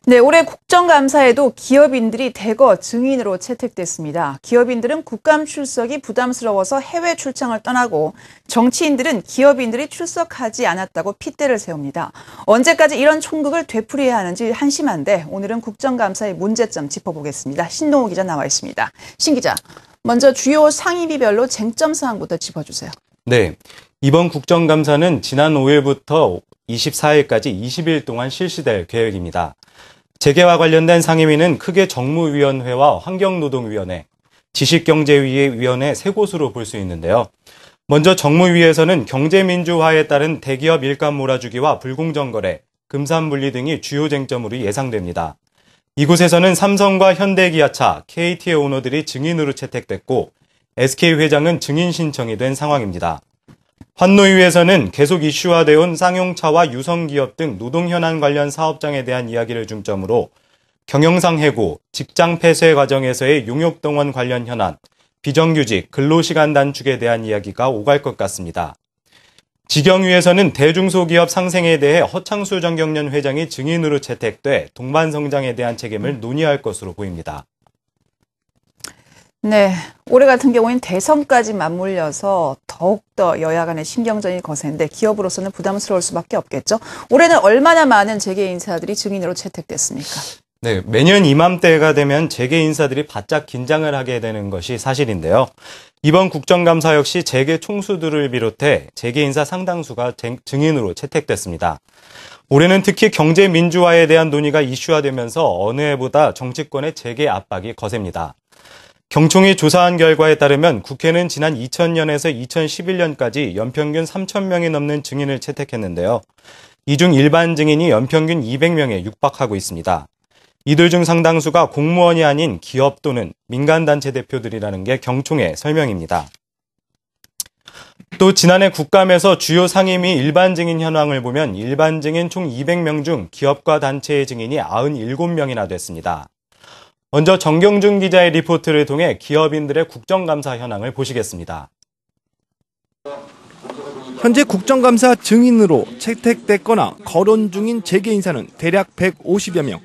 네, 올해 국정감사에도 기업인들이 대거 증인으로 채택됐습니다. 기업인들은 국감 출석이 부담스러워서 해외 출장을 떠나고 정치인들은 기업인들이 출석하지 않았다고 핏대를 세웁니다. 언제까지 이런 총극을 되풀이해야 하는지 한심한데 오늘은 국정감사의 문제점 짚어보겠습니다. 신동호 기자 나와 있습니다. 신 기자, 먼저 주요 상임위별로 쟁점 사항부터 짚어주세요. 네, 이번 국정감사는 지난 5일부터 24일까지 20일 동안 실시될 계획입니다. 재계와 관련된 상임위는 크게 정무위원회와 환경노동위원회, 지식경제위원회 세 곳으로 볼 수 있는데요. 먼저 정무위에서는 경제민주화에 따른 대기업 일감 몰아주기와 불공정거래, 금산분리 등이 주요 쟁점으로 예상됩니다. 이곳에서는 삼성과 현대기아차, KT의 오너들이 증인으로 채택됐고 SK 회장은 증인 신청이 된 상황입니다. 환노위에서는 계속 이슈화되어 온 쌍용차와 유성기업 등 노동 현안 관련 사업장에 대한 이야기를 중점으로 경영상 해고, 직장 폐쇄 과정에서의 용역동원 관련 현안, 비정규직, 근로시간 단축에 대한 이야기가 오갈 것 같습니다. 직영위에서는 대중소기업 상생에 대해 허창수 정경련 회장이 증인으로 채택돼 동반성장에 대한 책임을 논의할 것으로 보입니다. 네, 올해 같은 경우에는 대선까지 맞물려서 더욱더 여야 간의 신경전이 거센데 기업으로서는 부담스러울 수밖에 없겠죠. 올해는 얼마나 많은 재계 인사들이 증인으로 채택됐습니까? 네, 매년 이맘때가 되면 재계 인사들이 바짝 긴장을 하게 되는 것이 사실인데요. 이번 국정감사 역시 재계 총수들을 비롯해 재계 인사 상당수가 증인으로 채택됐습니다. 올해는 특히 경제 민주화에 대한 논의가 이슈화되면서 어느 해보다 정치권의 재계 압박이 거셉니다. 경총이 조사한 결과에 따르면 국회는 지난 2000년에서 2011년까지 연평균 3,000명이 넘는 증인을 채택했는데요. 이 중 일반 증인이 연평균 200명에 육박하고 있습니다. 이들 중 상당수가 공무원이 아닌 기업 또는 민간단체 대표들이라는 게 경총의 설명입니다. 또 지난해 국감에서 주요 상임위 일반 증인 현황을 보면 일반 증인 총 200명 중 기업과 단체의 증인이 97명이나 됐습니다. 먼저 정경준 기자의 리포트를 통해 기업인들의 국정감사 현황을 보시겠습니다. 현재 국정감사 증인으로 채택됐거나 거론 중인 재계 인사는 대략 150여 명.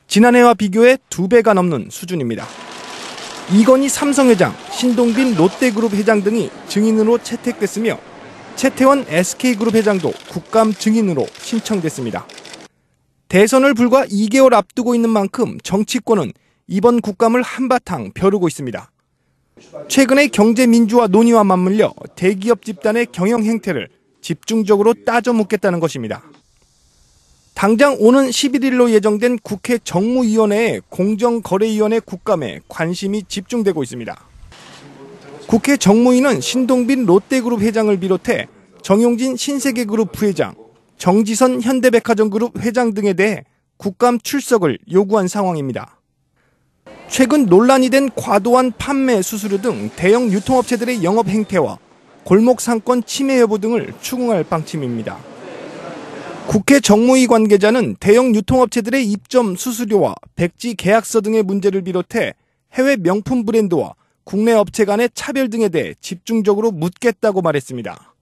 지난해와 비교해 2배가 넘는 수준입니다. 이건희 삼성회장, 신동빈 롯데그룹 회장 등이 증인으로 채택됐으며 최태원 SK그룹 회장도 국감 증인으로 신청됐습니다. 대선을 불과 2개월 앞두고 있는 만큼 정치권은 이번 국감을 한바탕 벼르고 있습니다. 최근의 경제민주화 논의와 맞물려 대기업 집단의 경영 행태를 집중적으로 따져 묻겠다는 것입니다. 당장 오는 11일로 예정된 국회 정무위원회의 공정거래위원회 국감에 관심이 집중되고 있습니다. 국회 정무위는 신동빈 롯데그룹 회장을 비롯해 정용진 신세계그룹 부회장, 정지선 현대백화점그룹 회장 등에 대해 국감 출석을 요구한 상황입니다. 최근 논란이 된 과도한 판매 수수료 등 대형 유통업체들의 영업 행태와 골목 상권 침해 여부 등을 추궁할 방침입니다. 국회 정무위 관계자는 대형 유통업체들의 입점 수수료와 백지 계약서 등의 문제를 비롯해 해외 명품 브랜드와 국내 업체 간의 차별 등에 대해 집중적으로 묻겠다고 말했습니다.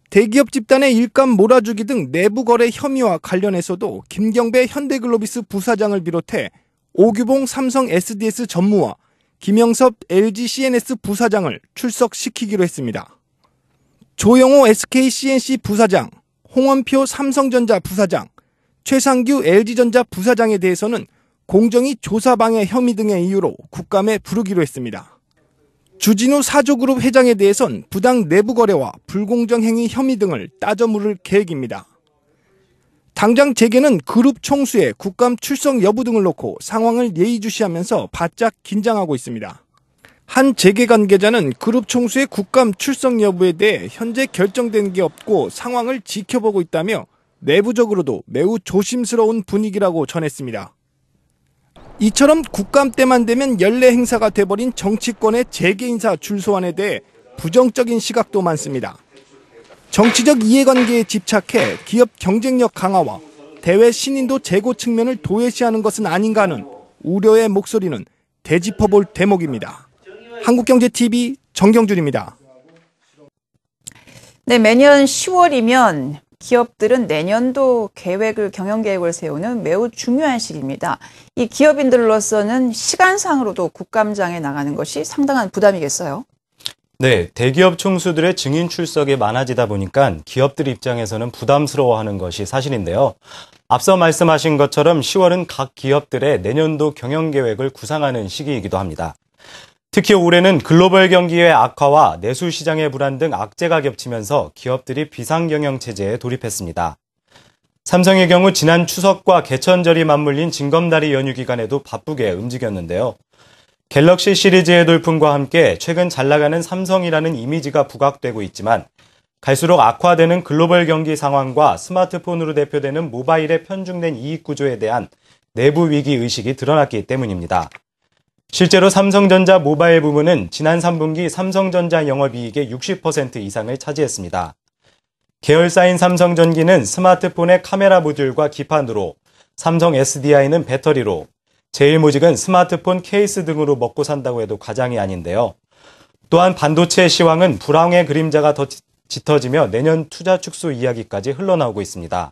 대기업 집단의 일감 몰아주기 등 내부 거래 혐의와 관련해서도 김경배 현대글로비스 부사장을 비롯해 오규봉 삼성 SDS 전무와 김영섭 LG CNS 부사장을 출석시키기로 했습니다. 조영호 SK CNC 부사장, 홍원표 삼성전자 부사장, 최상규 LG전자 부사장에 대해서는 공정위 조사방해 혐의 등의 이유로 국감에 부르기로 했습니다. 주진우 사조그룹 회장에 대해선 부당 내부 거래와 불공정 행위 혐의 등을 따져 물을 계획입니다. 당장 재계는 그룹 총수의 국감 출석 여부 등을 놓고 상황을 예의주시하면서 바짝 긴장하고 있습니다. 한 재계 관계자는 그룹 총수의 국감 출석 여부에 대해 현재 결정된 게 없고 상황을 지켜보고 있다며 내부적으로도 매우 조심스러운 분위기라고 전했습니다. 이처럼 국감 때만 되면 연례 행사가 돼버린 정치권의 재계 인사 출소안에 대해 부정적인 시각도 많습니다. 정치적 이해관계에 집착해 기업 경쟁력 강화와 대외 신인도 제고 측면을 도외시하는 것은 아닌가 하는 우려의 목소리는 되짚어볼 대목입니다. 한국경제TV 정경준입니다. 네, 매년 10월이면 기업들은 내년도 경영 계획을 세우는 매우 중요한 시기입니다. 이 기업인들로서는 시간상으로도 국감장에 나가는 것이 상당한 부담이겠어요. 네, 대기업 총수들의 증인 출석이 많아지다 보니까 기업들 입장에서는 부담스러워하는 것이 사실인데요. 앞서 말씀하신 것처럼 10월은 각 기업들의 내년도 경영 계획을 구상하는 시기이기도 합니다. 특히 올해는 글로벌 경기의 악화와 내수 시장의 불안 등 악재가 겹치면서 기업들이 비상경영 체제에 돌입했습니다. 삼성의 경우 지난 추석과 개천절이 맞물린 징검다리 연휴 기간에도 바쁘게 움직였는데요. 갤럭시 시리즈의 돌풍과 함께 최근 잘 나가는 삼성이라는 이미지가 부각되고 있지만 갈수록 악화되는 글로벌 경기 상황과 스마트폰으로 대표되는 모바일의 편중된 이익 구조에 대한 내부 위기 의식이 드러났기 때문입니다. 실제로 삼성전자 모바일 부문은 지난 3분기 삼성전자 영업이익의 60% 이상을 차지했습니다. 계열사인 삼성전기는 스마트폰의 카메라 모듈과 기판으로, 삼성 SDI는 배터리로, 제일모직은 스마트폰 케이스 등으로 먹고 산다고 해도 과장이 아닌데요. 또한 반도체 시황은 불황의 그림자가 더 짙어지며 내년 투자 축소 이야기까지 흘러나오고 있습니다.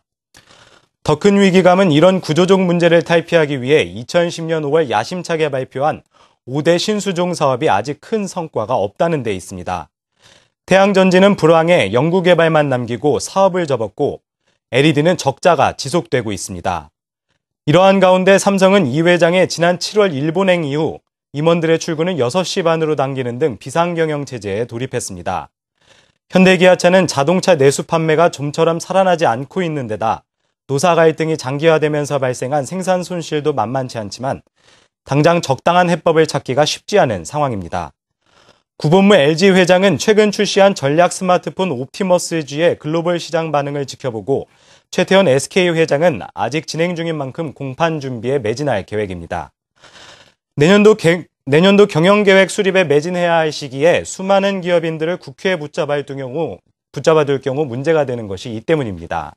더 큰 위기감은 이런 구조적 문제를 탈피하기 위해 2010년 5월 야심차게 발표한 5대 신수종 사업이 아직 큰 성과가 없다는 데 있습니다. 태양전지는 불황에 연구개발만 남기고 사업을 접었고 LED는 적자가 지속되고 있습니다. 이러한 가운데 삼성은 이 회장의 지난 7월 일본행 이후 임원들의 출근을 6시 반으로 당기는 등 비상경영 체제에 돌입했습니다. 현대기아차는 자동차 내수 판매가 좀처럼 살아나지 않고 있는 데다 노사 갈등이 장기화되면서 발생한 생산 손실도 만만치 않지만 당장 적당한 해법을 찾기가 쉽지 않은 상황입니다. 구본무 LG 회장은 최근 출시한 전략 스마트폰 옵티머스 G의 글로벌 시장 반응을 지켜보고 최태원 SK 회장은 아직 진행 중인 만큼 공판 준비에 매진할 계획입니다. 내년도 경영계획 수립에 매진해야 할 시기에 수많은 기업인들을 국회에 붙잡아둘 경우 문제가 되는 것이 이 때문입니다.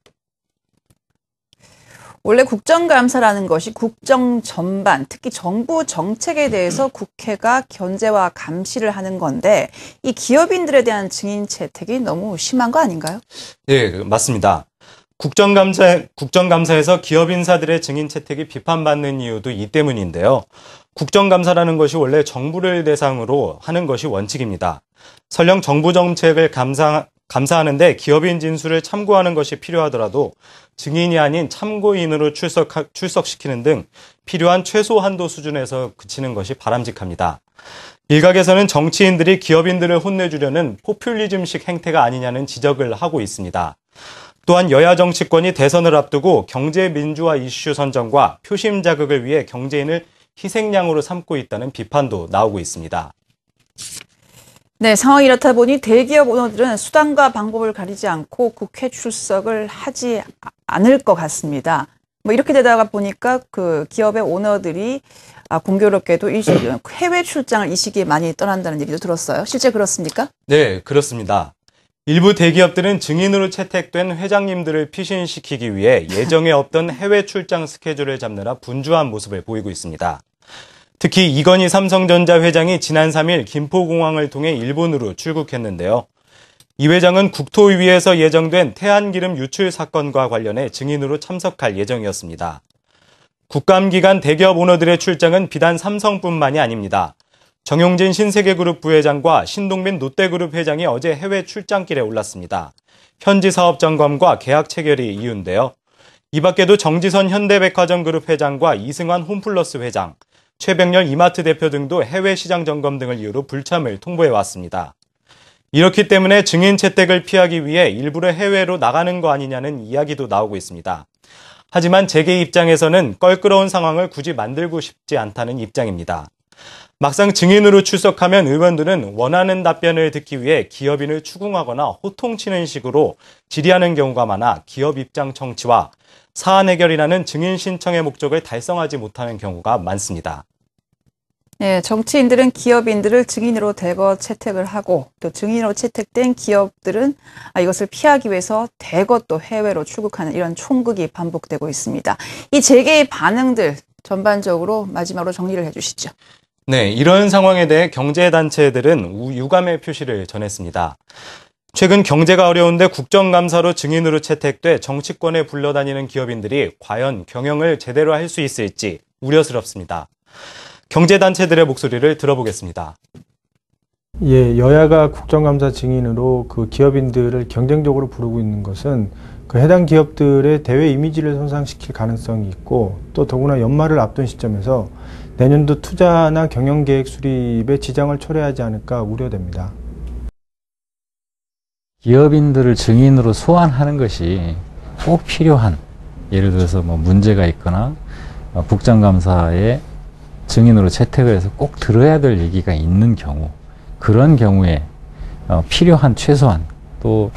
원래 국정감사라는 것이 국정 전반, 특히 정부 정책에 대해서 국회가 견제와 감시를 하는 건데 이 기업인들에 대한 증인 채택이 너무 심한 거 아닌가요? 네, 맞습니다. 국정감사에서 기업 인사들의 증인 채택이 비판받는 이유도 이 때문인데요. 국정감사라는 것이 원래 정부를 대상으로 하는 것이 원칙입니다. 설령 정부 정책을 감사하는데 기업인 진술을 참고하는 것이 필요하더라도 증인이 아닌 참고인으로 출석시키는 등 필요한 최소 한도 수준에서 그치는 것이 바람직합니다. 일각에서는 정치인들이 기업인들을 혼내주려는 포퓰리즘식 행태가 아니냐는 지적을 하고 있습니다. 또한 여야 정치권이 대선을 앞두고 경제 민주화 이슈 선정과 표심 자극을 위해 경제인을 희생양으로 삼고 있다는 비판도 나오고 있습니다. 네, 상황이 이렇다 보니 대기업 오너들은 수단과 방법을 가리지 않고 국회 출석을 하지 않을 것 같습니다. 이렇게 되다가 보니까 그 기업의 오너들이 공교롭게도 해외 출장을 이 시기에 많이 떠난다는 얘기도 들었어요. 실제 그렇습니까? 네, 그렇습니다. 일부 대기업들은 증인으로 채택된 회장님들을 피신시키기 위해 예정에 없던 해외 출장 스케줄을 잡느라 분주한 모습을 보이고 있습니다. 특히 이건희 삼성전자 회장이 지난 3일 김포공항을 통해 일본으로 출국했는데요. 이 회장은 국토위에서 예정된 태안기름 유출 사건과 관련해 증인으로 참석할 예정이었습니다. 국감 기간 대기업 오너들의 출장은 비단 삼성뿐만이 아닙니다. 정용진 신세계그룹 부회장과 신동빈 롯데그룹 회장이 어제 해외 출장길에 올랐습니다. 현지 사업 점검과 계약 체결이 이유인데요. 이 밖에도 정지선 현대백화점그룹 회장과 이승환 홈플러스 회장, 최백렬 이마트 대표 등도 해외 시장 점검 등을 이유로 불참을 통보해왔습니다. 이렇기 때문에 증인 채택을 피하기 위해 일부러 해외로 나가는 거 아니냐는 이야기도 나오고 있습니다. 하지만 재계 입장에서는 껄끄러운 상황을 굳이 만들고 싶지 않다는 입장입니다. 막상 증인으로 출석하면 의원들은 원하는 답변을 듣기 위해 기업인을 추궁하거나 호통치는 식으로 질의하는 경우가 많아 기업 입장 청취와 사안 해결이라는 증인 신청의 목적을 달성하지 못하는 경우가 많습니다. 네, 정치인들은 기업인들을 증인으로 대거 채택을 하고 또 증인으로 채택된 기업들은 이것을 피하기 위해서 대거 또 해외로 출국하는 이런 총극이 반복되고 있습니다. 이 재계의 반응들 전반적으로 마지막으로 정리를 해주시죠. 네, 이런 상황에 대해 경제단체들은 유감의 표시를 전했습니다. 최근 경제가 어려운데 국정감사로 증인으로 채택돼 정치권에 불러다니는 기업인들이 과연 경영을 제대로 할 수 있을지 우려스럽습니다. 경제단체들의 목소리를 들어보겠습니다. 예, 여야가 국정감사 증인으로 그 기업인들을 경쟁적으로 부르고 있는 것은 그 해당 기업들의 대외 이미지를 손상시킬 가능성이 있고 또 더구나 연말을 앞둔 시점에서 내년도 투자나 경영계획 수립에 지장을 초래하지 않을까 우려됩니다. 기업인들을 증인으로 소환하는 것이 꼭 필요한, 예를 들어서 뭐 문제가 있거나 국정감사에 증인으로 채택을 해서 꼭 들어야 될 얘기가 있는 경우, 그런 경우에 필요한 최소한, 또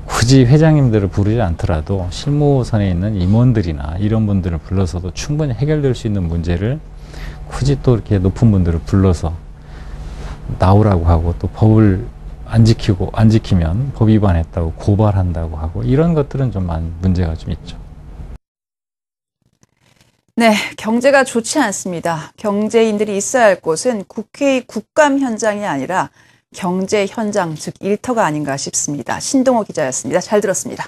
굳이 회장님들을 부르지 않더라도 실무선에 있는 임원들이나 이런 분들을 불러서도 충분히 해결될 수 있는 문제를 굳이 또 이렇게 높은 분들을 불러서 나오라고 하고 또 법을 안 지키면 법 위반했다고 고발한다고 하고 이런 것들은 좀 많은 문제가 좀 있죠. 네, 경제가 좋지 않습니다. 경제인들이 있어야 할 곳은 국회의 국감 현장이 아니라 경제 현장, 즉 일터가 아닌가 싶습니다. 신동호 기자였습니다. 잘 들었습니다.